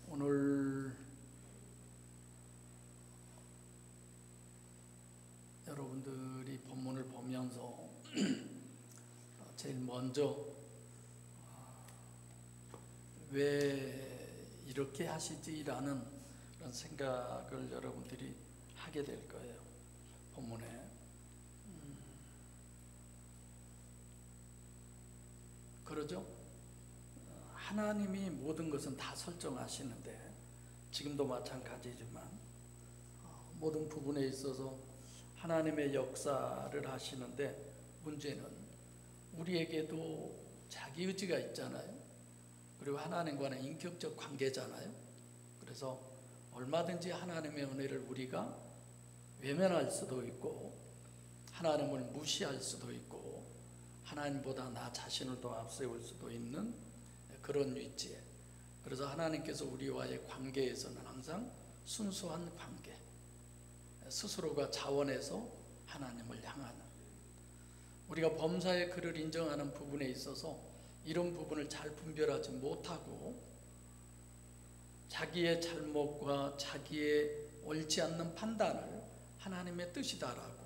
오늘 여러분들이 본문을 보면서 제일 먼저 왜 이렇게 하시지라는 그런 생각을 여러분들이 하게 될 거예요. 본문에 그러죠? 하나님이 모든 것은 다 설정하시는데, 지금도 마찬가지지만 모든 부분에 있어서 하나님의 역사를 하시는데, 문제는 우리에게도 자기 의지가 있잖아요. 그리고 하나님과는 인격적 관계잖아요. 그래서 얼마든지 하나님의 은혜를 우리가 외면할 수도 있고, 하나님을 무시할 수도 있고, 하나님보다 나 자신을 더 앞세울 수도 있는 그런 위치에, 그래서 하나님께서 우리와의 관계에서는 항상 순수한 관계, 스스로가 자원해서 하나님을 향하는, 우리가 범사의 그를 인정하는 부분에 있어서 이런 부분을 잘 분별하지 못하고 자기의 잘못과 자기의 옳지 않는 판단을 하나님의 뜻이다라고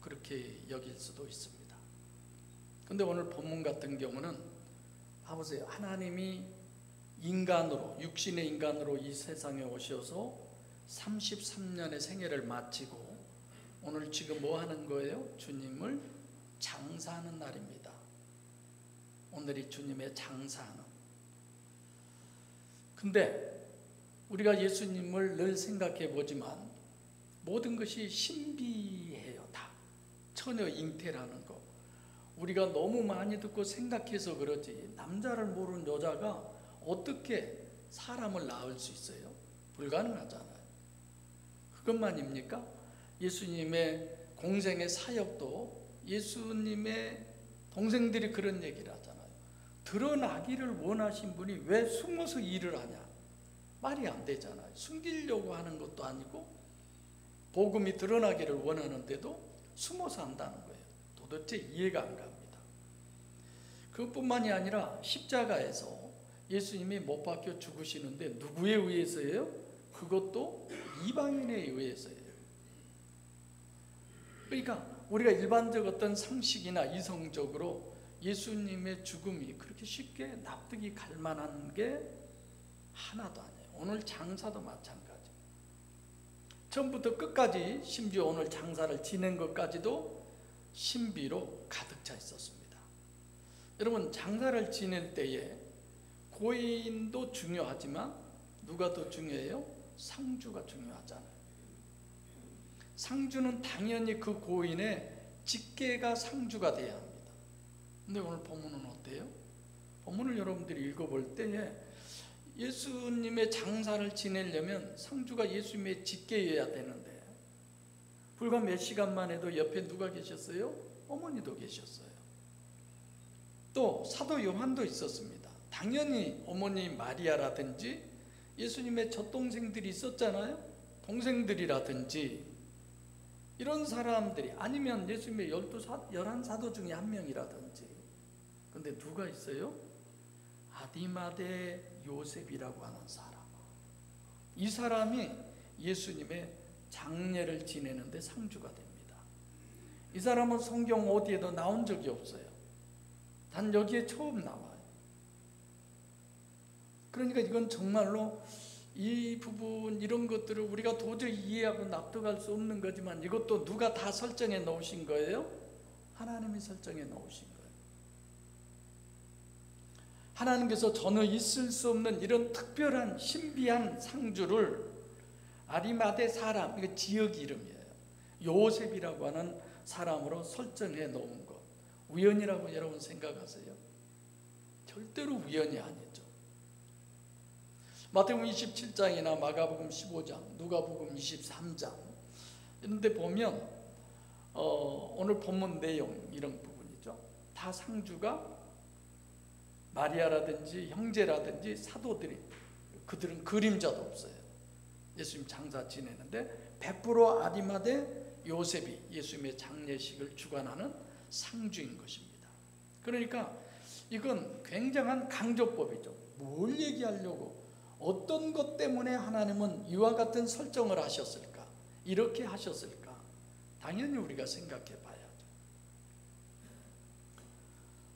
그렇게 여길 수도 있습니다. 근데 오늘 본문 같은 경우는 봐보세요. 하나님이 인간으로, 육신의 인간으로 이 세상에 오셔서 33년의 생애를 마치고 오늘 지금 뭐 하는 거예요? 주님을 장사하는 날입니다. 오늘이 주님의 장사하는. 근데 우리가 예수님을 늘 생각해 보지만 모든 것이 신비해요. 다 처녀 잉태라는 거 우리가 너무 많이 듣고 생각해서 그러지, 남자를 모르는 여자가 어떻게 사람을 낳을 수 있어요? 불가능하잖아요. 그것만입니까? 예수님의 공생의 사역도 예수님의 동생들이 그런 얘기를 하잖아요. 드러나기를 원하신 분이 왜 숨어서 일을 하냐? 말이 안 되잖아요. 숨기려고 하는 것도 아니고 복음이 드러나기를 원하는데도 숨어서 한다는 거예요. 도대체 이해가 안 갑니다. 그것뿐만이 아니라 십자가에서 예수님이 못 박혀 죽으시는데 누구에 의해서예요? 그것도 이방인에 의해서예요. 그러니까 우리가 일반적 어떤 상식이나 이성적으로 예수님의 죽음이 그렇게 쉽게 납득이 갈 만한 게 하나도 아니에요. 오늘 장사도 마찬가지. 처음부터 끝까지, 심지어 오늘 장사를 지낸 것까지도 신비로 가득 차 있었습니다. 여러분, 장사를 지낼 때에 고인도 중요하지만 누가 더 중요해요? 상주가 중요하잖아요. 상주는 당연히 그 고인의 직계가 상주가 돼야 합니다. 근데 오늘 본문은 어때요? 본문을 여러분들이 읽어볼 때에 예수님의 장사를 지내려면 상주가 예수님의 직계여야 되는데, 불과 몇 시간만 해도 옆에 누가 계셨어요? 어머니도 계셨어요. 또 사도 요한도 있었습니다. 당연히 어머니 마리아라든지 예수님의 젖동생들이 있었잖아요. 동생들이라든지 이런 사람들이, 아니면 예수님의 11사도 중에 한 명이라든지. 근데 누가 있어요? 아디마대 요셉이라고 하는 사람. 이 사람이 예수님의 장례를 지내는데 상주가 됩니다. 이 사람은 성경 어디에도 나온 적이 없어요. 단 여기에 처음 나와요. 그러니까 이건 정말로 이 부분, 이런 것들을 우리가 도저히 이해하고 납득할 수 없는 거지만 이것도 누가 다 설정해 놓으신 거예요? 하나님이 설정해 놓으신 거예요. 하나님께서 전혀 있을 수 없는 이런 특별한 신비한 상주를 아리마대 사람, 이거 지역 이름이에요. 요셉이라고 하는 사람으로 설정해 놓은 것. 우연이라고 여러분 생각하세요? 절대로 우연이 아니죠. 마태복음 27장이나 마가복음 15장, 누가복음 23장 이런 데 보면 오늘 본문 내용 이런 부분이죠. 다 상주가 마리아라든지 형제라든지 사도들이, 그들은 그림자도 없어요. 예수님 장사 지내는데 베프로 아리마대 요셉이 예수님의 장례식을 주관하는 상주인 것입니다. 그러니까 이건 굉장한 강조법이죠. 뭘 얘기하려고, 어떤 것 때문에 하나님은 이와 같은 설정을 하셨을까, 이렇게 하셨을까? 당연히 우리가 생각해 봐야죠.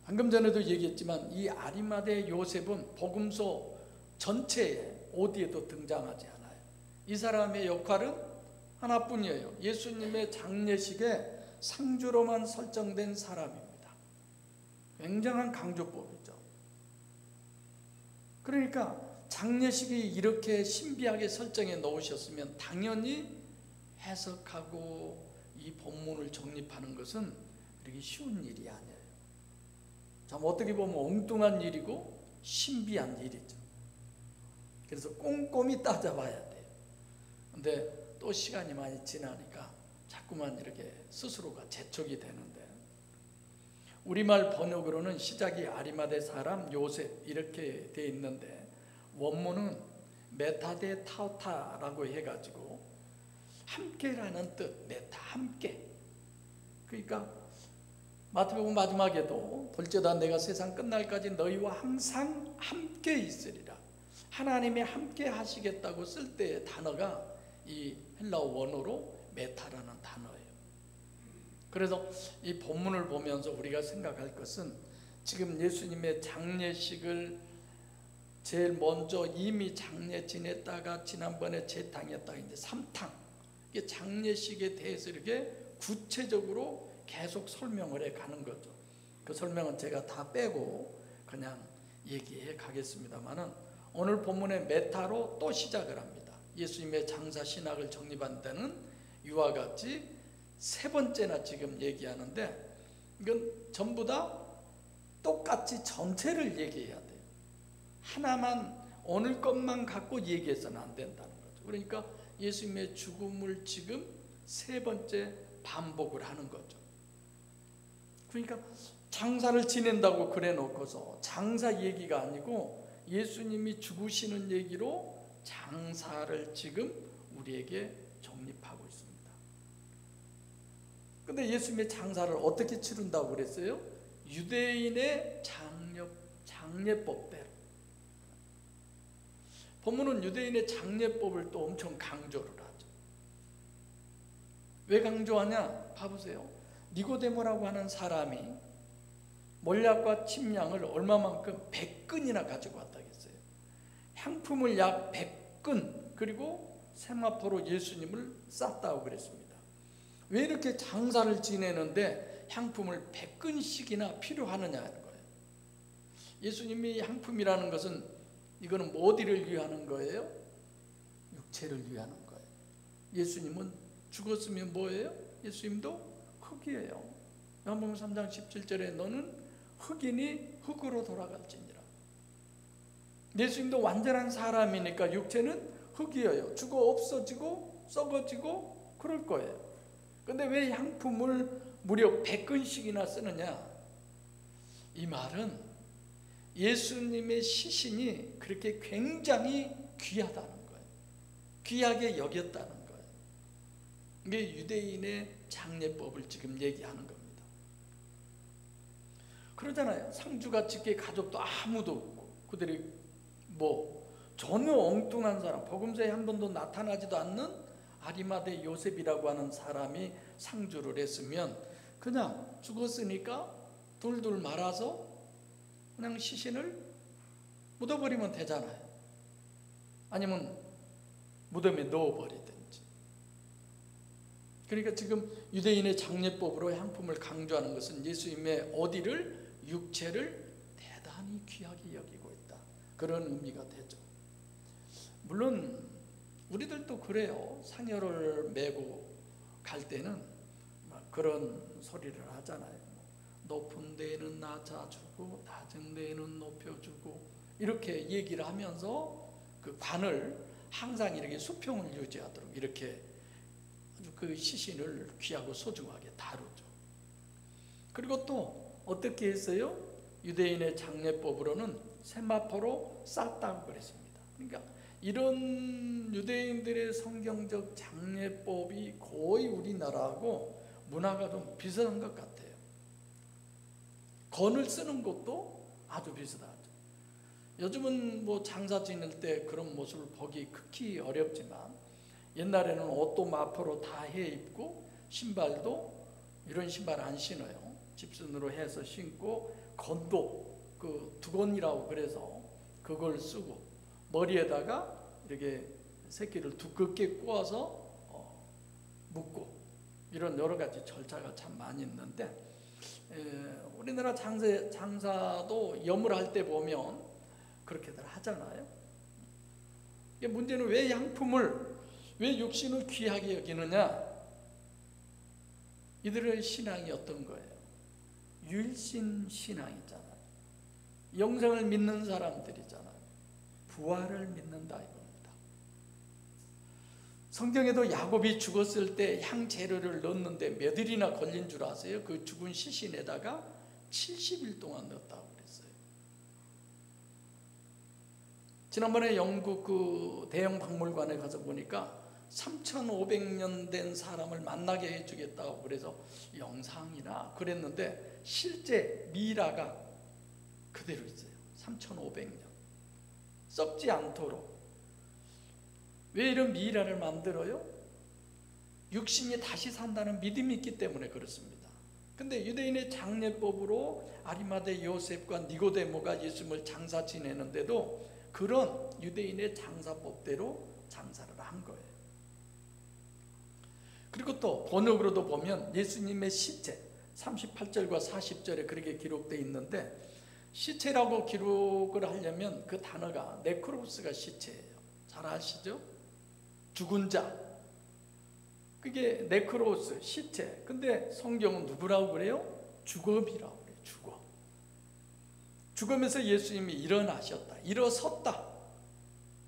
방금 전에도 얘기했지만 이 아리마대 요셉은 복음서 전체에 어디에도 등장하지 않아요. 이 사람의 역할은 하나뿐이에요. 예수님의 장례식에 상주로만 설정된 사람입니다. 굉장한 강조법이죠. 그러니까 장례식이 이렇게 신비하게 설정해 놓으셨으면 당연히 해석하고 이 본문을 정립하는 것은 그렇게 쉬운 일이 아니에요. 참 어떻게 보면 엉뚱한 일이고 신비한 일이죠. 그래서 꼼꼼히 따져봐야 돼요. 근데 또 시간이 많이 지나니까 자꾸만 이렇게 스스로가 재촉이 되는데, 우리말 번역으로는 시작이 아리마대 사람 요셉 이렇게 돼 있는데 원문은 메타데 타우타라고 해가지고 함께라는 뜻, 메타 함께. 그러니까 마태복음 마지막에도 볼지어다 내가 세상 끝날까지 너희와 항상 함께 있으리라, 하나님이 함께 하시겠다고 쓸 때의 단어가 이 헬라어 원어로 메타라는 단어예요. 그래서 이 본문을 보면서 우리가 생각할 것은 지금 예수님의 장례식을 제일 먼저 이미 장례 지냈다가 지난번에 재탕했다가 이제 3탕, 이게 장례식에 대해서 이렇게 구체적으로 계속 설명을 해 가는 거죠. 그 설명은 제가 다 빼고 그냥 얘기해 가겠습니다만은 오늘 본문의 메타로 또 시작을 합니다. 예수님의 장사 신학을 정립한 데는 이와 같이 세 번째나 지금 얘기하는데, 이건 전부 다 똑같이 전체를 얘기해야 돼요. 하나만 어느 것만 갖고 얘기해서는 안 된다는 거죠. 그러니까 예수님의 죽음을 지금 세 번째 반복을 하는 거죠. 그러니까 장사를 지낸다고 그래 놓고서 장사 얘기가 아니고 예수님이 죽으시는 얘기로 장사를 지금 우리에게 정립하고 있습니다. 근데 예수님의 장사를 어떻게 치른다고 그랬어요? 유대인의 장례법대로. 본문은 유대인의 장례법을 또 엄청 강조를 하죠. 왜 강조하냐? 봐보세요. 니고데모라고 하는 사람이 몰약과 침량을 얼마만큼 100근이나 가지고 왔다겠어요. 향품을 약 100근, 그리고 세마포로 예수님을 쌌다고 그랬습니다. 왜 이렇게 장사를 지내는데 향품을 100근씩이나 필요하느냐는 거예요. 예수님이 향품이라는 것은 이거는 어디를 위하는 거예요? 육체를 위하는 거예요. 예수님은 죽었으면 뭐예요? 예수님도 흙이에요. 요한복음 3장 17절에 너는 흙이니 흙으로 돌아갈지니라. 예수님도 완전한 사람이니까 육체는 흙이에요. 죽어 없어지고 썩어지고 그럴 거예요. 근데 왜 향품을 무려 100근씩이나 쓰느냐? 이 말은 예수님의 시신이 그렇게 굉장히 귀하다는 거예요. 귀하게 여겼다는 거예요. 이게 유대인의 장례법을 지금 얘기하는 겁니다. 그러잖아요. 상주가 직계 가족도 아무도 없고 그들이 뭐 전혀 엉뚱한 사람, 복음서에 한 번도 나타나지도 않는 아리마대 요셉이라고 하는 사람이 상주를 했으면 그냥 죽었으니까 둘둘 말아서 그냥 시신을 묻어버리면 되잖아요. 아니면 무덤에 넣어버리든지. 그러니까 지금 유대인의 장례법으로 향품을 강조하는 것은 예수님의 어디를, 육체를 대단히 귀하게 여기고 있다, 그런 의미가 되죠. 물론 우리들도 그래요. 상여를 메고 갈 때는 막 그런 소리를 하잖아요. 높은 데에는 낮아주고 낮은 데에는 높여주고 이렇게 얘기를 하면서 그 관을 항상 이렇게 수평을 유지하도록 이렇게 아주 그 시신을 귀하고 소중하게 다루죠. 그리고 또 어떻게 했어요? 유대인의 장례법으로는 세마포로 쌌다고 그랬습니다. 그러니까 이런 유대인들의 성경적 장례법이 거의 우리나라하고 문화가 좀 비슷한 것 같아요. 건을 쓰는 것도 아주 비슷하죠. 요즘은 뭐 장사 지낼 때 그런 모습을 보기 극히 어렵지만 옛날에는 옷도 마포로 다 해 입고 신발도 이런 신발 안 신어요. 집순으로 해서 신고 건도 그 두건이라고 그래서 그걸 쓰고 머리에다가 이렇게 새끼를 두껍게 꼬아서 묶고 이런 여러 가지 절차가 참 많이 있는데 우리나라 장사도 염을 할 때 보면 그렇게들 하잖아요. 문제는 왜 양품을, 왜 육신을 귀하게 여기느냐? 이들의 신앙이 어떤 거예요? 유일신 신앙이잖아요. 영생을 믿는 사람들이잖아요. 부활을 믿는다 이겁니다. 성경에도 야곱이 죽었을 때 향재료를 넣었는데 몇 일이나 걸린 줄 아세요? 그 죽은 시신에다가 70일 동안 넣었다고 그랬어요. 지난번에 영국 그 대형 박물관에 가서 보니까 3,500년 된 사람을 만나게 해주겠다고 그래서 영상이나 그랬는데 실제 미라가 그대로 있어요. 3,500년 썩지 않도록. 왜 이런 미라를 만들어요? 육신이 다시 산다는 믿음이 있기 때문에 그렇습니다. 근데 유대인의 장례법으로 아리마대 요셉과 니고데모가 예수님을 장사 지내는데도 그런 유대인의 장사법대로 장사를 한 거예요. 그리고 또 번역으로도 보면 예수님의 시체 38절과 40절에 그렇게 기록되어 있는데 시체라고 기록을 하려면 그 단어가 네크로스가 시체예요. 잘 아시죠? 죽은 자. 그게 네크로스, 시체. 근데 성경은 누구라고 그래요? 죽음이라고 그래요. 죽음. 죽으면서 예수님이 일어나셨다, 일어섰다,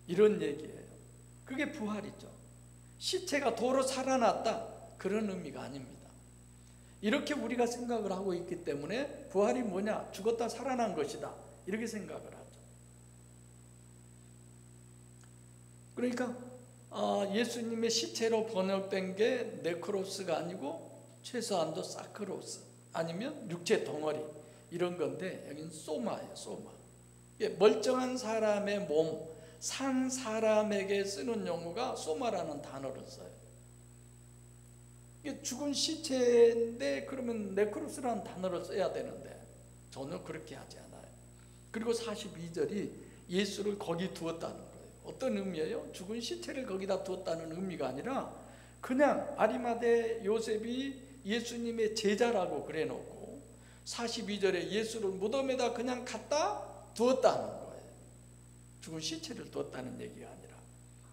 이런 얘기예요. 그게 부활이죠. 시체가 도로 살아났다, 그런 의미가 아닙니다. 이렇게 우리가 생각을 하고 있기 때문에 부활이 뭐냐? 죽었다 살아난 것이다, 이렇게 생각을 하죠. 그러니까 예수님의 시체로 번역된 게 네크로스가 아니고 최소한도 사크로스, 아니면 육체 덩어리, 이런 건데 여기는 소마예요. 소마. 멀쩡한 사람의 몸, 산 사람에게 쓰는 용어가 소마라는 단어를 써요. 이게 죽은 시체인데 그러면 네크로스라는 단어를 써야 되는데 전혀 그렇게 하지 않아요. 그리고 42절이 예수를 거기 두었다는 거예요. 어떤 의미예요? 죽은 시체를 거기다 두었다는 의미가 아니라 그냥 아리마대 요셉이 예수님의 제자라고 그래 놓고 42절에 예수를 무덤에다 그냥 갖다 두었다는 거예요. 죽은 시체를 두었다는 얘기가 아니라.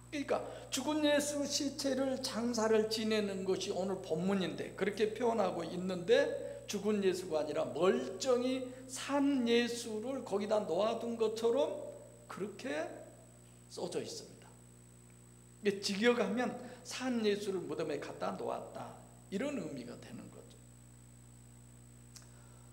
그러니까 죽은 예수 시체를 장사를 지내는 것이 오늘 본문인데 그렇게 표현하고 있는데 죽은 예수가 아니라 멀쩡히 산 예수를 거기다 놓아둔 것처럼 그렇게 써져 있습니다. 직역하면 산 예수를 무덤에 갖다 놓았다, 이런 의미가 되는 거죠.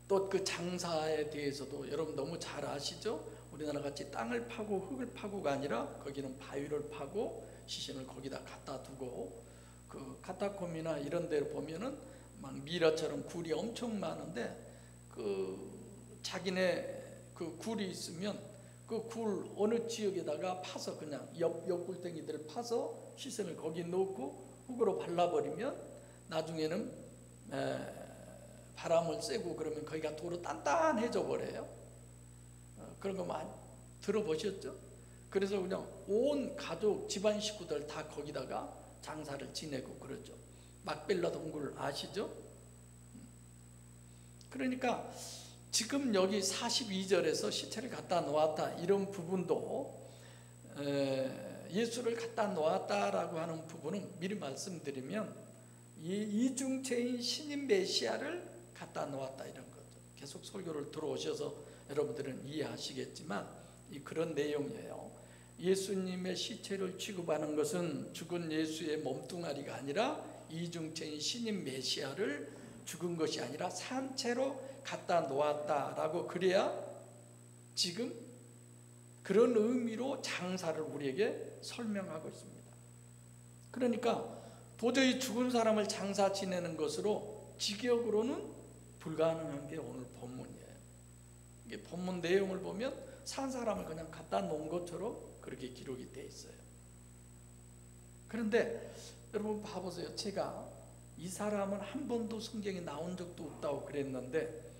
또 그 장사에 대해서도 여러분 너무 잘 아시죠? 우리나라 같이 땅을 파고 흙을 파고가 아니라 거기는 바위를 파고 시신을 거기다 갖다 두고, 그 카타콤이나 이런 데 보면은 막 미라처럼 굴이 엄청 많은데 그 자기네 그 굴이 있으면 그 굴 어느 지역에다가 파서 그냥 옆 굴땡이들을 파서 시신을 거기 넣고 흙으로 발라버리면 나중에는 바람을 쐬고 그러면 거기가 도로 단단해져 버려요. 그런 거 많이 들어보셨죠? 그래서 그냥 온 가족 집안 식구들 다 거기다가 장사를 지내고 그러죠. 막벨라 동굴 아시죠? 그러니까 지금 여기 42절에서 시체를 갖다 놓았다, 이런 부분도 예수를 갖다 놓았다라고 하는 부분은 미리 말씀드리면 이중체인 신인 메시아를 갖다 놓았다, 이런 거죠. 계속 설교를 들어오셔서 여러분들은 이해하시겠지만 그런 내용이에요. 예수님의 시체를 취급하는 것은 죽은 예수의 몸뚱아리가 아니라 이중체인 신인 메시아를 죽은 것이 아니라 산채로 갖다 놓았다라고 그래야 지금 그런 의미로 장사를 우리에게 설명하고 있습니다. 그러니까 도저히 죽은 사람을 장사 지내는 것으로 직역으로는 불가능한 게 오늘 본문이에요. 이게 본문 내용을 보면 산 사람을 그냥 갖다 놓은 것처럼 그렇게 기록이 돼 있어요. 그런데 여러분 봐보세요. 제가 이 사람은 한 번도 성경에 나온 적도 없다고 그랬는데,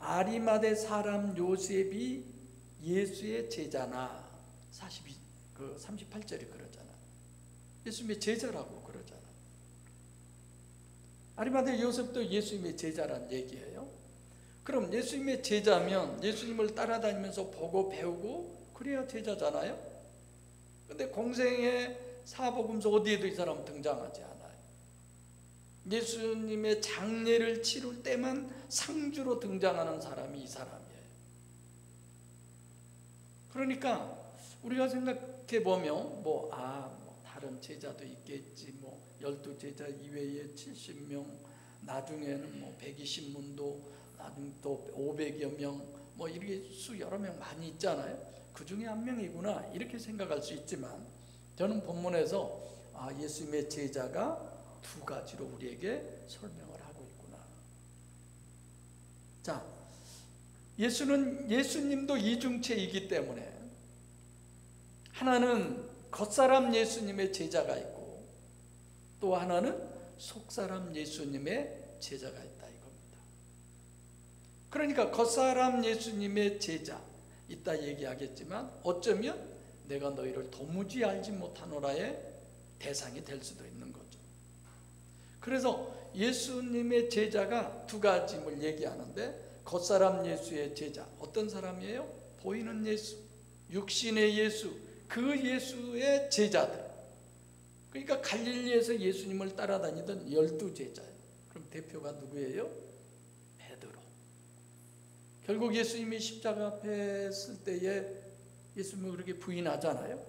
아리마대 사람 요셉이 예수의 제자나 38절에 그러잖아. 예수님의 제자라고 그러잖아. 아리마대 요셉도 예수님의 제자란 얘기예요. 그럼 예수님의 제자면 예수님을 따라다니면서 보고 배우고 그래야 제자잖아요. 근데 공생의 사복음서 어디에도 이 사람 등장하지 않아요. 예수님의 장례를 치룰 때만 상주로 등장하는 사람이 이 사람이에요. 그러니까 우리가 생각해 보면 다른 제자도 있겠지, 12제자 이외에 70명, 나중에는 120문도, 나중에 또 500여 명, 이렇게 여러 명 많이 있잖아요. 그 중에 한 명이구나 이렇게 생각할 수 있지만, 저는 본문에서 예수님의 제자가 두 가지로 우리에게 설명을 하고 있구나. 자, 예수님도 이중체이기 때문에 하나는 겉사람 예수님의 제자가 있고 또 하나는 속사람 예수님의 제자가 있다 이겁니다. 그러니까 겉사람 예수님의 제자 있다 얘기하겠지만, 어쩌면 내가 너희를 도무지 알지 못하노라의 대상이 될 수도 있는 거죠. 그래서 예수님의 제자가 두 가지를 얘기하는데, 겉사람 예수의 제자 어떤 사람이에요? 보이는 예수, 육신의 예수, 그 예수의 제자들. 그러니까 갈릴리에서 예수님을 따라다니던 12제자예요. 그럼 대표가 누구예요? 베드로. 결국 예수님이 십자가 앞에 설 때에 예수님을 그렇게 부인하잖아요.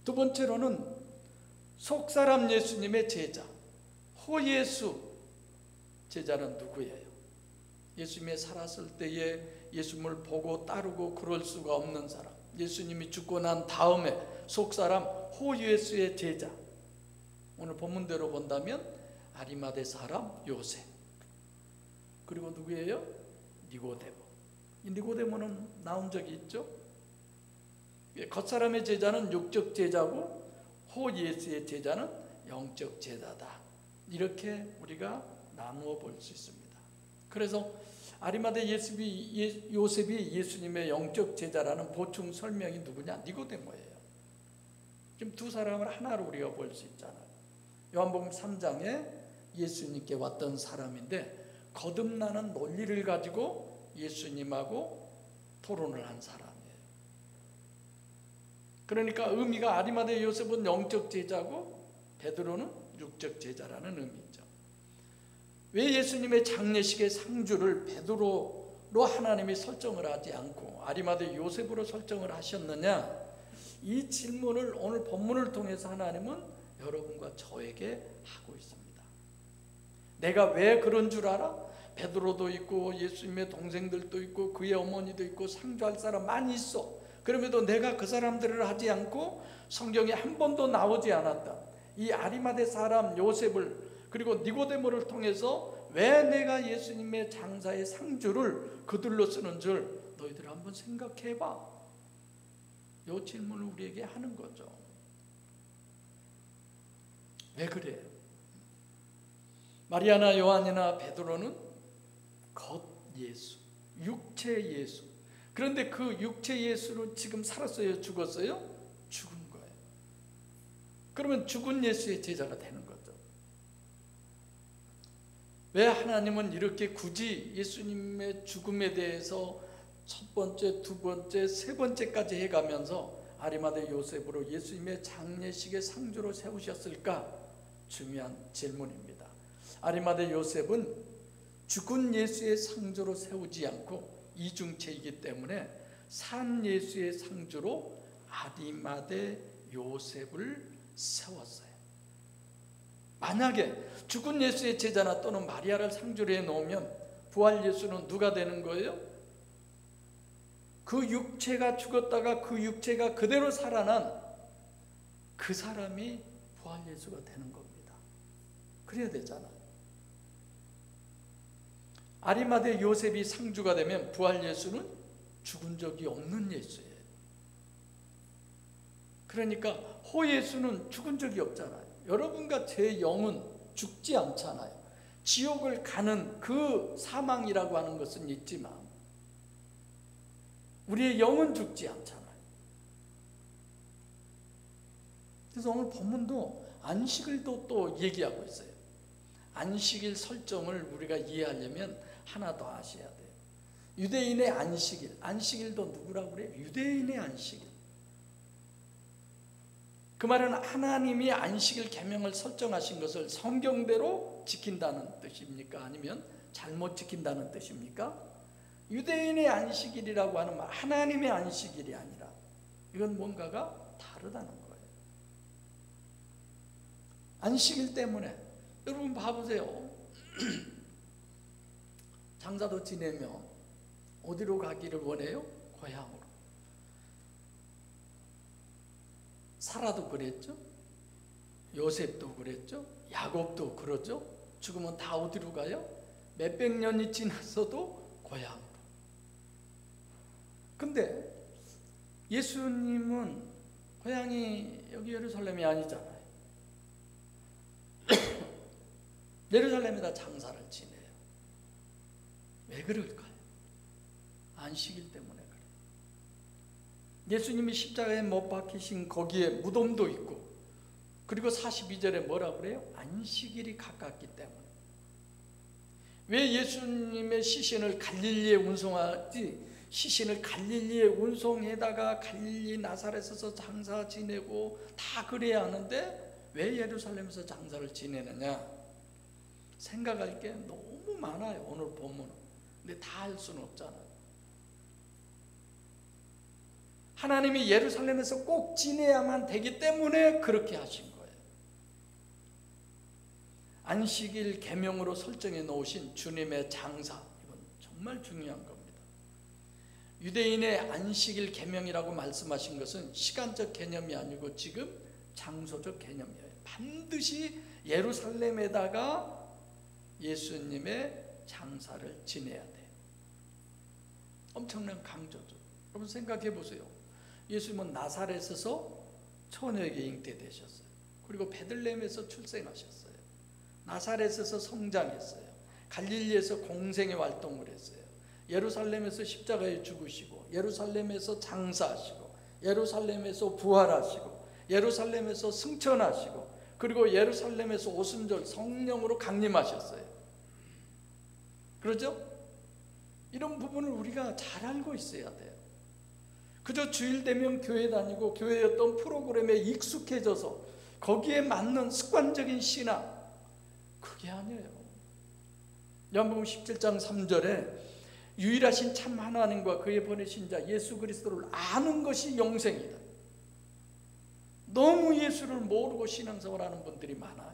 두 번째로는 속사람 예수님의 제자, 호예수 제자는 누구예요? 예수님이 살았을 때에 예수님을 보고 따르고 그럴 수가 없는 사람, 예수님이 죽고 난 다음에 속사람 호예수의 제자, 오늘 본문대로 본다면 아리마대 사람 요셉, 그리고 누구예요? 니고데모. 이 니고데모는 나온 적이 있죠? 겉사람의 제자는 육적 제자고 호예수의 제자는 영적 제자다, 이렇게 우리가 나누어 볼 수 있습니다. 그래서 아리마대 요셉이 예수님의 영적 제자라는 보충 설명이 누구냐? 니고데모예요. 지금 두 사람을 하나로 우리가 볼 수 있잖아요. 요한복음 3장에 예수님께 왔던 사람인데, 거듭나는 논리를 가지고 예수님하고 토론을 한 사람이에요. 그러니까 의미가 아리마대 요셉은 영적 제자고 베드로는 육적 제자라는 의미죠. 왜 예수님의 장례식의 상주를 베드로로 하나님이 설정을 하지 않고 아리마대 요셉으로 설정을 하셨느냐? 이 질문을 오늘 본문을 통해서 하나님은 여러분과 저에게 하고 있습니다. 내가 왜 그런 줄 알아? 베드로도 있고 예수님의 동생들도 있고 그의 어머니도 있고 상주할 사람 많이 있어. 그럼에도 내가 그 사람들을 하지 않고 성경에 한 번도 나오지 않았다. 이 아리마대 사람 요셉을 그리고 니고데모를 통해서 왜 내가 예수님의 장사의 상주를 그들로 쓰는 줄 너희들 한번 생각해봐. 이 질문을 우리에게 하는 거죠. 왜 그래요? 마리아나 요한이나 베드로는 겉 예수, 육체 예수. 그런데 그 육체 예수는 지금 살았어요? 죽었어요? 죽은 거예요. 그러면 죽은 예수의 제자가 되는 거죠. 왜 하나님은 이렇게 굳이 예수님의 죽음에 대해서 첫 번째, 두 번째, 세 번째까지 해가면서 아리마대 요셉으로 예수님의 장례식의 상주로 세우셨을까? 중요한 질문입니다. 아리마대 요셉은 죽은 예수의 상주로 세우지 않고 이중체이기 때문에 산 예수의 상주로 아리마대 요셉을 세웠어요. 만약에 죽은 예수의 제자나 또는 마리아를 상주로 해놓으면 부활 예수는 누가 되는 거예요? 그 육체가 죽었다가 그 육체가 그대로 살아난 그 사람이 부활 예수가 되는 겁니다. 그래야 되잖아요. 아리마대 요셉이 상주가 되면 부활 예수는 죽은 적이 없는 예수예요. 그러니까 호 예수는 죽은 적이 없잖아요. 여러분과 제 영은 죽지 않잖아요. 지옥을 가는 그 사망이라고 하는 것은 있지만 우리의 영은 죽지 않잖아요. 그래서 오늘 본문도 안식일도 또 얘기하고 있어요. 안식일 설정을 우리가 이해하려면 하나 더 아셔야 돼요. 유대인의 안식일, 안식일도 누구라고 그래요? 유대인의 안식일. 그 말은 하나님이 안식일 계명을 설정하신 것을 성경대로 지킨다는 뜻입니까? 아니면 잘못 지킨다는 뜻입니까? 유대인의 안식일이라고 하는 말, 하나님의 안식일이 아니라 이건 뭔가가 다르다는 거예요. 안식일 때문에 여러분 봐보세요. 장사도 지내며 어디로 가기를 원해요? 고향으로. 사라도 그랬죠. 요셉도 그랬죠. 야곱도 그러죠. 죽으면 다 어디로 가요? 몇백 년이 지났어도 고향으로. 근데 예수님은 고향이 여기 예루살렘이 아니잖아요. 예루살렘에다 장사를 지내요. 왜 그럴까요? 안식일 때문에 그래요. 예수님이 십자가에 못 박히신 거기에 무덤도 있고, 그리고 42절에 뭐라 그래요? 안식일이 가깝기 때문에. 왜 예수님의 시신을 갈릴리에 운송하지? 시신을 갈릴리에 운송해다가 갈릴리 나사렛에서 장사 지내고 다 그래야 하는데 왜 예루살렘에서 장사를 지내느냐? 생각할 게 너무 많아요, 오늘 본문은. 근데 다 할 수는 없잖아요. 하나님이 예루살렘에서 꼭 지내야만 되기 때문에 그렇게 하신 거예요. 안식일 계명으로 설정해 놓으신 주님의 장사, 이건 정말 중요한 겁니다. 유대인의 안식일 계명이라고 말씀하신 것은 시간적 개념이 아니고 지금 장소적 개념이에요. 반드시 예루살렘에다가 예수님의 장사를 지내야 돼요. 엄청난 강조죠. 여러분 생각해 보세요. 예수님은 나사렛에서 처녀에게 잉태되셨어요. 그리고 베들레헴에서 출생하셨어요. 나사렛에서 성장했어요. 갈릴리에서 공생의 활동을 했어요. 예루살렘에서 십자가에 죽으시고, 예루살렘에서 장사하시고, 예루살렘에서 부활하시고, 예루살렘에서 승천하시고, 그리고 예루살렘에서 오순절 성령으로 강림하셨어요. 그렇죠? 이런 부분을 우리가 잘 알고 있어야 돼요. 그저 주일 되면 교회 다니고 교회의 어떤 프로그램에 익숙해져서 거기에 맞는 습관적인 신앙, 그게 아니에요. 요한복음 17장 3절에 유일하신 참 하나님과 그의 보내신 자 예수 그리스도를 아는 것이 영생이다. 너무 예수를 모르고 신앙생활하는 분들이 많아요.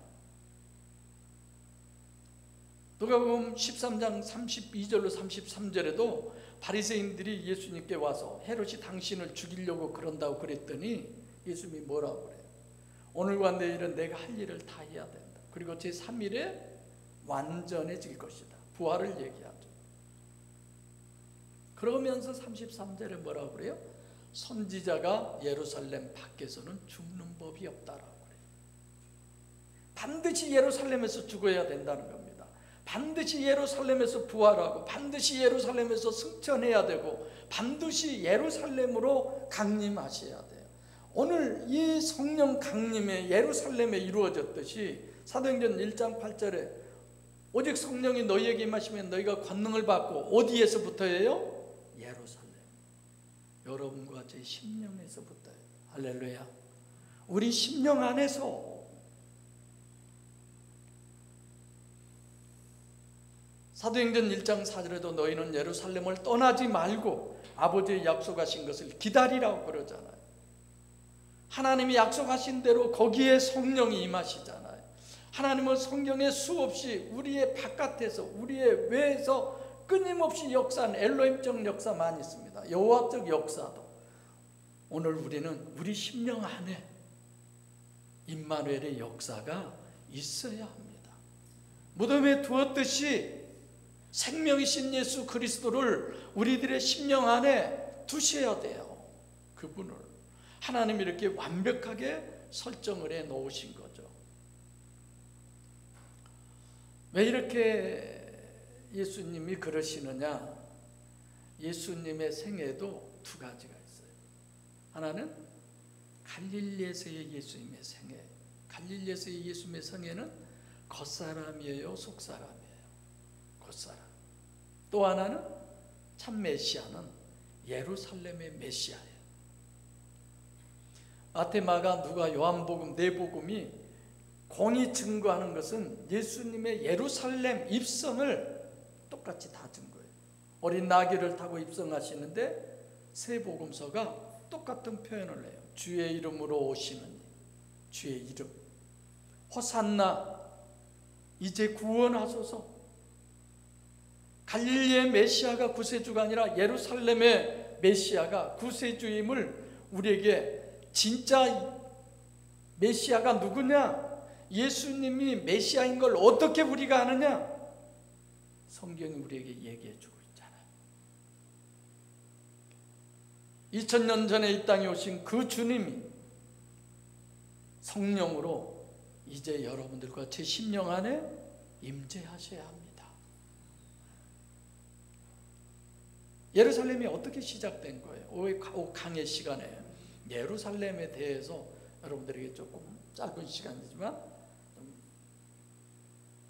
누가복음 13장 32절로 33절에도 바리새인들이 예수님께 와서 헤롯이 당신을 죽이려고 그런다고 그랬더니 예수님이 뭐라고 그래요? 오늘과 내일은 내가 할 일을 다 해야 된다. 그리고 제3일에 완전해질 것이다. 부활을 얘기하죠. 그러면서 33절에 뭐라고 그래요? 선지자가 예루살렘 밖에서는 죽는 법이 없다라고 그래요. 반드시 예루살렘에서 죽어야 된다는 겁니다. 반드시 예루살렘에서 부활하고, 반드시 예루살렘에서 승천해야 되고, 반드시 예루살렘으로 강림하셔야 돼요. 오늘 이 성령 강림에 예루살렘에 이루어졌듯이 사도행전 1장 8절에 오직 성령이 너희에게 임하시면 너희가 권능을 받고, 어디에서부터예요? 예루살렘. 여러분과 제 심령에서부터예요. 할렐루야. 우리 심령 안에서. 사도행전 1장 4절에도 너희는 예루살렘을 떠나지 말고 아버지의 약속하신 것을 기다리라고 그러잖아요. 하나님이 약속하신 대로 거기에 성령이 임하시잖아요. 하나님은 성경에 수없이 우리의 바깥에서, 우리의 외에서 끊임없이 역사한 엘로힘적 역사 많이 있습니다. 역사가, 여호와적 역사도 오늘 우리는 우리 심령 안에 임마누엘의 역사가 있어야 합니다. 무덤에 두었듯이 생명이신 예수 그리스도를 우리들의 심령 안에 두셔야 돼요. 그분을 하나님이 이렇게 완벽하게 설정을 해 놓으신 거죠. 왜 이렇게 예수님이 그러시느냐? 예수님의 생애도 두 가지가 있어요. 하나는 갈릴리에서의 예수님의 생애. 갈릴리에서의 예수님의 생애는 겉사람이에요, 속사람이에요? 겉사람. 또 하나는 참 메시아는 예루살렘의 메시아예요. 마태, 마가, 누가, 요한복음 네 복음이 공이 증거하는 것은 예수님의 예루살렘 입성을 똑같이 다 증거해요. 어린 나귀를 타고 입성하시는데 세 복음서가 똑같은 표현을 해요. 주의 이름으로 오시는 이, 주의 이름. 호산나, 이제 구원하소서. 갈릴리의 메시아가 구세주가 아니라 예루살렘의 메시아가 구세주임을 우리에게, 진짜 메시아가 누구냐? 예수님이 메시아인 걸 어떻게 우리가 아느냐? 성경이 우리에게 얘기해 주고 있잖아요. 2000년 전에 이 땅에 오신 그 주님이 성령으로 이제 여러분들과 제 심령 안에 임재하셔야 합니다. 예루살렘이 어떻게 시작된 거예요? 오 강의 시간에 예루살렘에 대해서 여러분들에게 조금 짧은 시간이지만 좀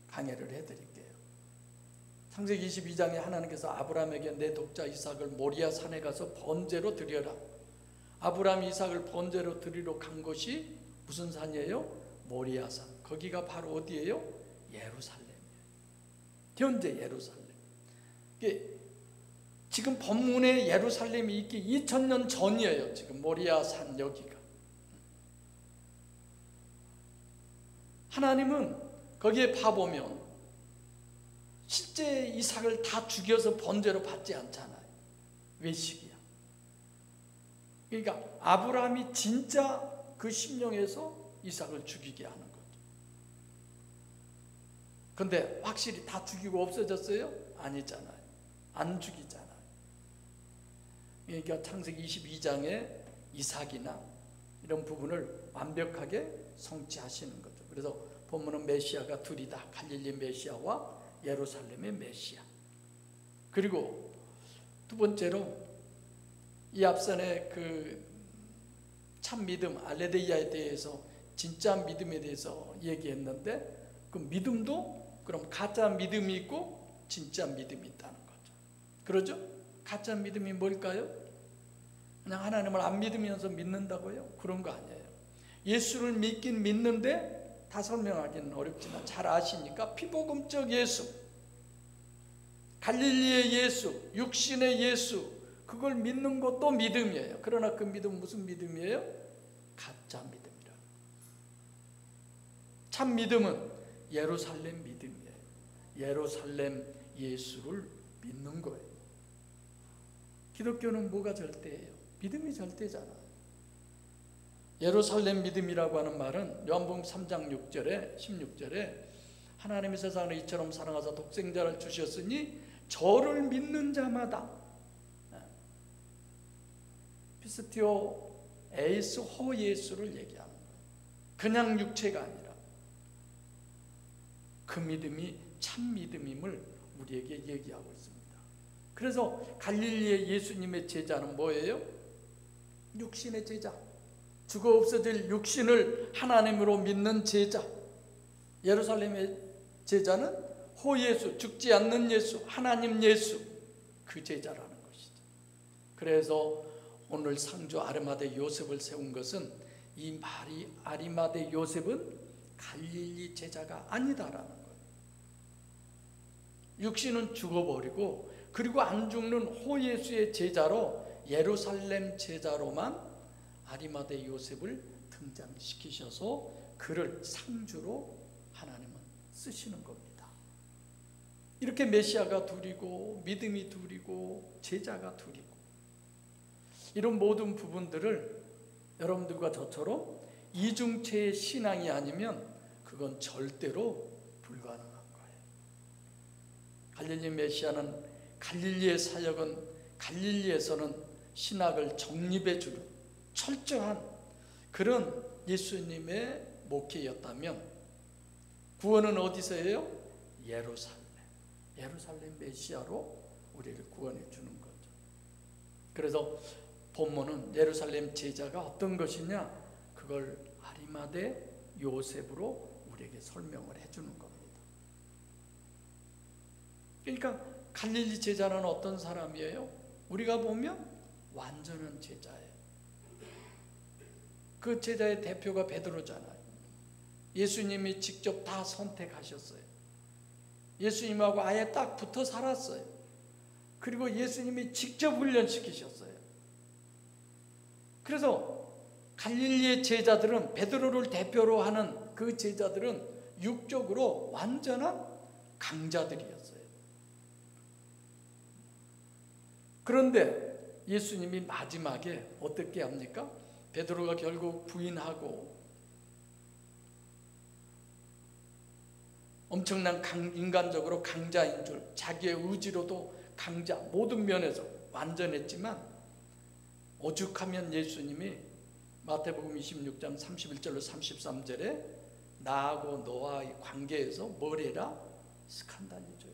강의를 해드릴게요. 창세기 22장에 하나님께서 아브라함에게 내 독자 이삭을 모리아 산에 가서 번제로 드려라. 아브라함이 이삭을 번제로 드리러 간 곳이 무슨 산이에요? 모리아 산. 거기가 바로 어디예요? 예루살렘이에요. 현재 예루살렘. 지금 본문에 예루살렘이 있기 2000년 전이에요. 지금 모리아 산 여기가. 하나님은 거기에 봐보면 실제 이삭을 다 죽여서 번제로 받지 않잖아요. 외식이야. 그러니까 아브라함이 진짜 그 심령에서 이삭을 죽이게 하는 거죠. 근데 확실히 다 죽이고 없어졌어요? 아니잖아요. 안 죽이잖아요. 그러니까 창세기 22장에 이삭이나 이런 부분을 완벽하게 성취하시는 거죠. 그래서 본문은 메시아가 둘이다. 갈릴리 메시아와 예루살렘의 메시아. 그리고 두 번째로 이 앞선에 그 참 믿음 알레데이아에 대해서, 진짜 믿음에 대해서 얘기했는데, 그 믿음도 그럼 가짜 믿음이 있고 진짜 믿음이 있다는 거죠. 그러죠? 가짜 믿음이 뭘까요? 그냥 하나님을 안 믿으면서 믿는다고요? 그런 거 아니에요. 예수를 믿긴 믿는데 다 설명하기는 어렵지만 잘 아시니까 피복음적 예수, 갈릴리의 예수, 육신의 예수, 그걸 믿는 것도 믿음이에요. 그러나 그 믿음은 무슨 믿음이에요? 가짜 믿음이라. 참 믿음은 예루살렘 믿음이에요. 예루살렘 예수를 믿는 거예요. 기독교는 뭐가 절대예요? 믿음이 절대잖아요. 예루살렘 믿음이라고 하는 말은 요한복음 3장 6절에 16절에 하나님이 세상을 이처럼 사랑하사 독생자를 주셨으니 저를 믿는 자마다, 피스티오 에이스 호 예수를 얘기하는 거예요. 그냥 육체가 아니라 그 믿음이 참 믿음임을 우리에게 얘기하고 있습니다. 그래서 갈릴리의 예수님의 제자는 뭐예요? 육신의 제자, 죽어 없어질 육신을 하나님으로 믿는 제자. 예루살렘의 제자는 호 예수, 죽지 않는 예수, 하나님 예수, 그 제자라는 것이죠. 그래서 오늘 상주 아리마대 요셉을 세운 것은 이 말이 아리마대 요셉은 갈릴리 제자가 아니다라는 거예요. 육신은 죽어버리고 그리고 안 죽는 호 예수의 제자로, 예루살렘 제자로만 아리마대 요셉을 등장시키셔서 그를 상주로 하나님은 쓰시는 겁니다. 이렇게 메시아가 둘이고 믿음이 둘이고 제자가 둘이고 이런 모든 부분들을 여러분들과 저처럼 이중체의 신앙이 아니면 그건 절대로 불가능한 거예요. 갈릴리 메시아는 갈릴리의 사역은 갈릴리에서는 신학을 정립해 주는 철저한 그런 예수님의 목회였다면 구원은 어디서 해요? 예루살렘 메시아로 우리를 구원해 주는 거죠. 그래서 본문은 예루살렘 제자가 어떤 것이냐, 그걸 아리마대 요셉으로 우리에게 설명을 해주는 겁니다. 그러니까 갈릴리 제자는 어떤 사람이에요? 우리가 보면 완전한 제자예요. 그 제자의 대표가 베드로잖아요. 예수님이 직접 다 선택하셨어요. 예수님하고 아예 딱 붙어 살았어요. 그리고 예수님이 직접 훈련시키셨어요. 그래서 갈릴리의 제자들은, 베드로를 대표로 하는 그 제자들은 육적으로 완전한 강자들이었어요. 그런데 예수님이 마지막에 어떻게 합니까? 베드로가 결국 부인하고 엄청난 인간적으로 강자인 줄, 자기의 의지로도 강자, 모든 면에서 완전했지만 오죽하면 예수님이 마태복음 26장 31절로 33절에 나하고 너와의 관계에서 뭘 해라? 스칸달리죠.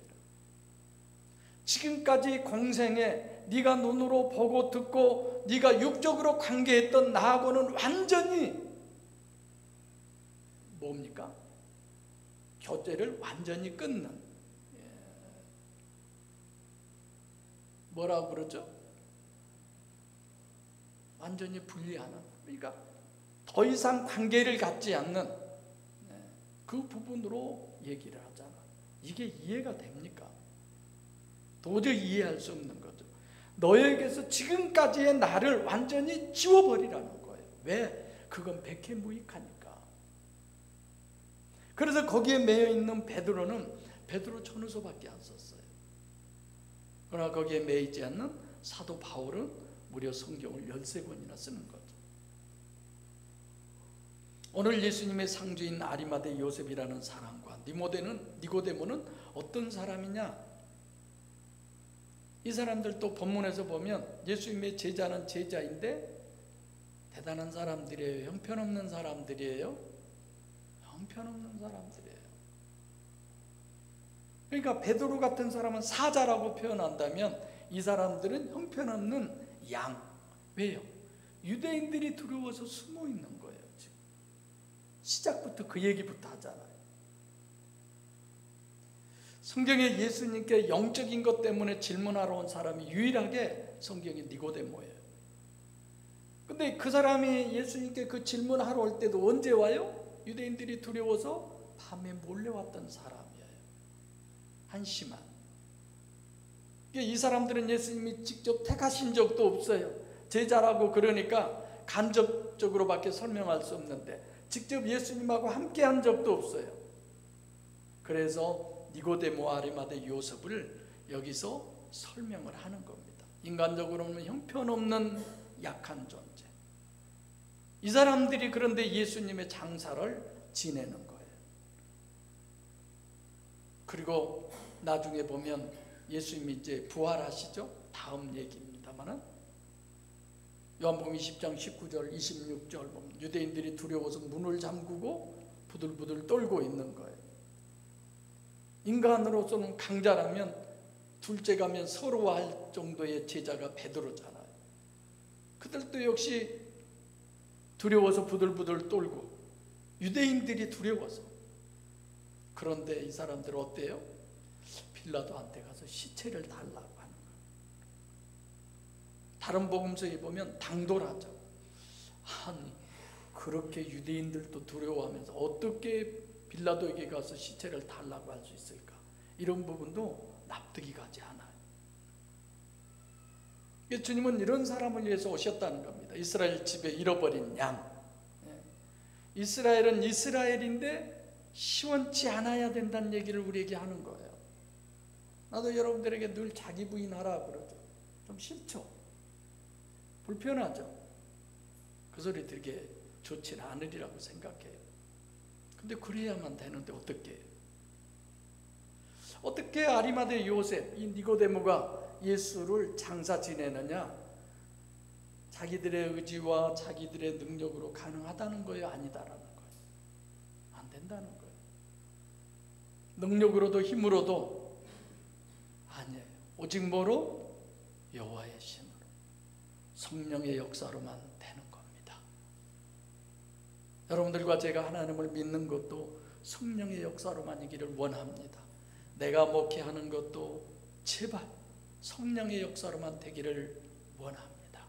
지금까지 공생에 네가 눈으로 보고 듣고 네가 육적으로 관계했던 나하고는 완전히 뭡니까? 교제를 완전히 끊는, 뭐라고 그러죠? 완전히 분리하는, 그러니까 더 이상 관계를 갖지 않는 그 부분으로 얘기를 하잖아. 이게 이해가 됩니까? 도저히 이해할 수 없는 거죠. 너에게서 지금까지의 나를 완전히 지워버리라는 거예요. 왜? 그건 백해무익하니까. 그래서 거기에 매여있는 베드로는 베드로 전후서밖에 안 썼어요. 그러나 거기에 매이지 않는 사도 바울은 무려 성경을 13권이나 쓰는 거죠. 오늘 예수님의 상주인 아리마대 요셉이라는 사람과 니고데모는 어떤 사람이냐? 이 사람들도 본문에서 보면 예수님의 제자는 제자인데 대단한 사람들이에요. 형편없는 사람들이에요. 형편없는 사람들이에요. 그러니까 베드로 같은 사람은 사자라고 표현한다면 이 사람들은 형편없는 양. 왜요? 유대인들이 두려워서 숨어 있는 거예요. 지금 시작부터 그 얘기부터 하잖아요. 성경에 예수님께 영적인 것 때문에 질문하러 온 사람이 유일하게 성경에 니고데모예요. 근데 그 사람이 예수님께 그 질문하러 올 때도 언제 와요? 유대인들이 두려워서 밤에 몰래 왔던 사람이에요. 한심한. 이 사람들은 예수님이 직접 택하신 적도 없어요. 제자라고 그러니까 간접적으로밖에 설명할 수 없는데 직접 예수님하고 함께 한 적도 없어요. 그래서 니고데모 아리마대 요셉을 여기서 설명을 하는 겁니다. 인간적으로는 형편없는 약한 존재. 이 사람들이 그런데 예수님의 장사를 지내는 거예요. 그리고 나중에 보면 예수님이 이제 부활하시죠. 다음 얘기입니다만은 요한복음 20장 19절 26절 보면 유대인들이 두려워서 문을 잠그고 부들부들 떨고 있는 거예요. 인간으로서는 강자라면 둘째 가면 서러워할 정도의 제자가 베드로잖아요. 그들도 역시 두려워서 부들부들 떨고 유대인들이 두려워서. 그런데 이 사람들 어때요? 빌라도한테 가서 시체를 달라고 하는 거예요. 다른 복음서에 보면 당돌하죠. 아니 그렇게 유대인들도 두려워하면서 어떻게 빌라도에게 가서 시체를 달라고 할 수 있을까? 이런 부분도 납득이 가지 않아요. 주님은 이런 사람을 위해서 오셨다는 겁니다. 이스라엘 집에 잃어버린 양. 이스라엘은 이스라엘인데 시원치 않아야 된다는 얘기를 우리에게 하는 거예요. 나도 여러분들에게 늘 자기 부인하라 그러죠. 좀 싫죠. 불편하죠. 그 소리 되게 좋지는 않으리라고 생각해요. 근데 그래야만 되는데 어떻게 해요? 어떻게 아리마대 요셉, 이 니고데모가 예수를 장사 지내느냐? 자기들의 의지와 자기들의 능력으로 가능하다는 거예요? 아니다라는 거예요? 안 된다는 거예요. 능력으로도 힘으로도 아니에요. 오직 뭐로? 여호와의 신으로, 성령의 역사로만 되는 겁니다. 여러분들과 제가 하나님을 믿는 것도 성령의 역사로만이기를 원합니다. 내가 목회하는 것도 제발 성령의 역사로만 되기를 원합니다.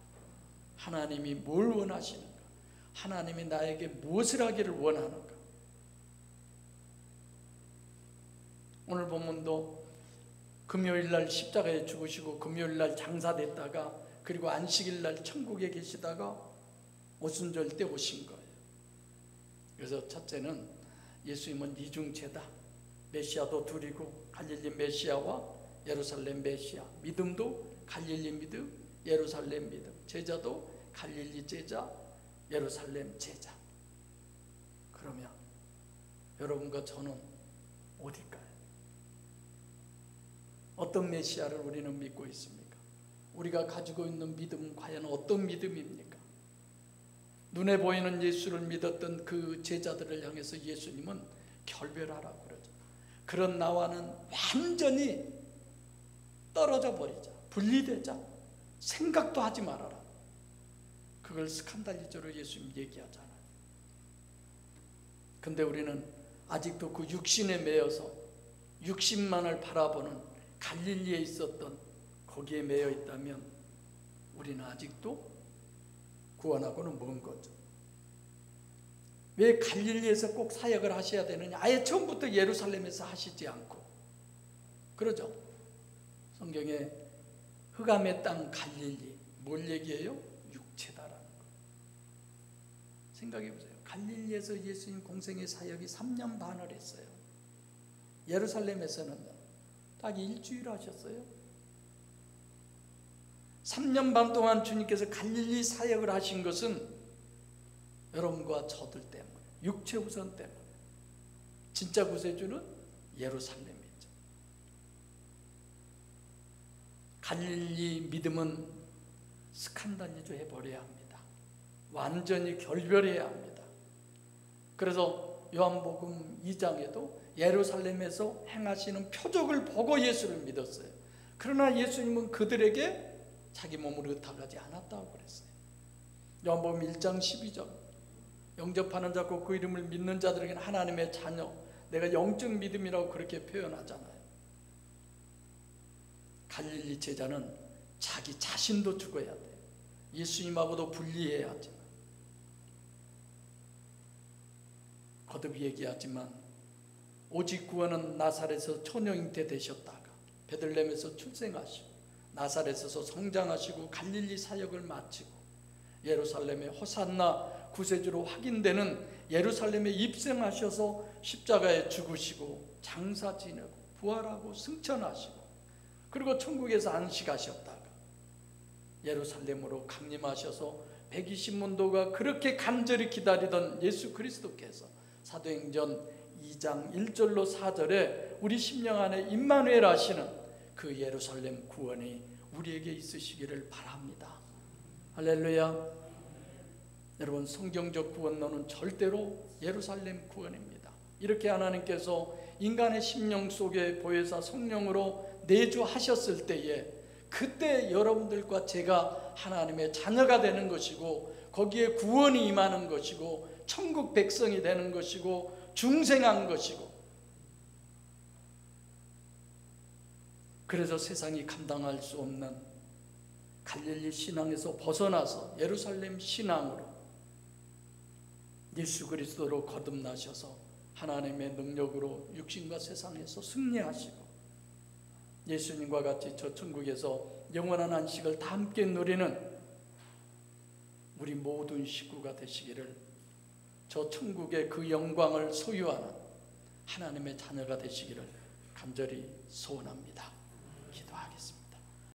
하나님이 뭘 원하시는가? 하나님이 나에게 무엇을 하기를 원하는가? 오늘 본문도 금요일날 십자가에 죽으시고 금요일날 장사됐다가 그리고 안식일날 천국에 계시다가 오순절 때 오신 거예요. 그래서 첫째는 예수님은 이중체다. 메시아도 둘이고 갈릴리 메시아와 예루살렘 메시아, 믿음도 갈릴리 믿음, 예루살렘 믿음, 제자도 갈릴리 제자, 예루살렘 제자. 그러면 여러분과 저는 어딜까요? 어떤 메시아를 우리는 믿고 있습니까? 우리가 가지고 있는 믿음은 과연 어떤 믿음입니까? 눈에 보이는 예수를 믿었던 그 제자들을 향해서 예수님은 결별하라고 그러죠. 그런 나와는 완전히 떨어져 버리자, 분리되자, 생각도 하지 말아라. 그걸 스칸달리저로 예수님 얘기하잖아요. 근데 우리는 아직도 그 육신에 매여서 육신만을 바라보는 갈릴리에 있었던 거기에 매여 있다면 우리는 아직도 구원하고는 먼 거죠. 왜 갈릴리에서 꼭 사역을 하셔야 되느냐? 아예 처음부터 예루살렘에서 하시지 않고, 그러죠. 성경에 흑암의 땅 갈릴리, 뭘 얘기해요? 육체다라는 거. 생각해 보세요. 갈릴리에서 예수님 공생의 사역이 3년 반을 했어요. 예루살렘에서는 딱 일주일 하셨어요. 3년 반 동안 주님께서 갈릴리 사역을 하신 것은 여러분과 저들 때문에, 육체 우선 때문에. 진짜 구세주는 예루살렘이죠. 갈릴리 믿음은 스칸달리조 해버려야 합니다. 완전히 결별해야 합니다. 그래서 요한복음 2장에도 예루살렘에서 행하시는 표적을 보고 예수를 믿었어요. 그러나 예수님은 그들에게 자기 몸을 의탁하지 않았다고 그랬어요. 요한복음 1장 12절, 영접하는 자고 그 이름을 믿는 자들에게는 하나님의 자녀, 내가 영적 믿음이라고 그렇게 표현하잖아요. 갈릴리 제자는 자기 자신도 죽어야 돼요. 예수님하고도 분리해야지. 거듭 얘기하지만 오직 구원은 나사렛에서 초녀 잉태 되셨다가 베들레헴에서 출생하시고 나사렛에서 성장하시고 갈릴리 사역을 마치고 예루살렘의 호산나 구세주로 확인되는 예루살렘에 입성하셔서 십자가에 죽으시고 장사 지내고 부활하고 승천하시고 그리고 천국에서 안식하셨다가 예루살렘으로 강림하셔서 120문도가 그렇게 간절히 기다리던 예수 그리스도께서 사도행전 2장 1절로 4절에 우리 심령 안에 임마누엘 하시는 그 예루살렘 구원이 우리에게 있으시기를 바랍니다. 할렐루야. 여러분, 성경적 구원론은 절대로 예루살렘 구원입니다. 이렇게 하나님께서 인간의 심령 속에 보혜사 성령으로 내주하셨을 때에 그때 여러분들과 제가 하나님의 자녀가 되는 것이고 거기에 구원이 임하는 것이고 천국 백성이 되는 것이고 중생한 것이고, 그래서 세상이 감당할 수 없는 갈릴리 신앙에서 벗어나서 예루살렘 신앙으로 예수 그리스도로 거듭나셔서 하나님의 능력으로 육신과 세상에서 승리하시고 예수님과 같이 저 천국에서 영원한 안식을 다 함께 누리는 우리 모든 식구가 되시기를, 저 천국의 그 영광을 소유하는 하나님의 자녀가 되시기를 간절히 소원합니다.